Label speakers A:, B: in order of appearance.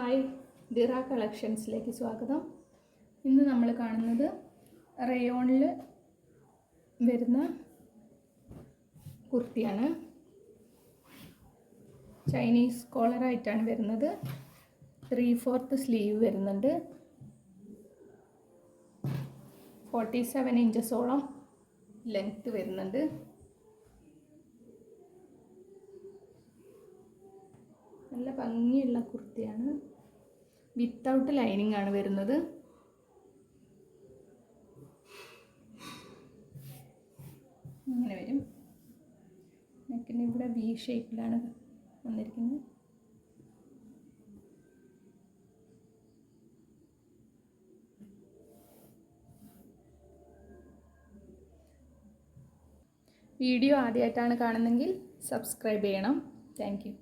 A: Hi, ദിറ കളക്ഷൻസിലേക്ക് സ്വാഗതം. ഇന്ന് നമ്മൾ കാണുന്നത് റയോണിൽ വരുന്ന കുർത്തിയാണ്. ചൈനീസ് കോളറായിട്ടാണ് വരുന്നത്. 3/4 സ്ലീവ് വരുന്നുണ്ട്. 47 ഇഞ്ചസോളം ലെങ്ത്ത് വരുന്നുണ്ട്. നല്ല ഭംഗിയുള്ള കുർത്തിയാണ്. വിത്തൗട്ട് ലൈനിങ് ആണ് വരുന്നത്. ഇങ്ങനെ വരും. നെക്കിന് ഇവിടെ വി ഷേപ്പിലാണ് വന്നിരിക്കുന്നത്. വീഡിയോ ആദ്യമായിട്ടാണ് കാണുന്നതെങ്കിൽ സബ്സ്ക്രൈബ് ചെയ്യണം. Thank you.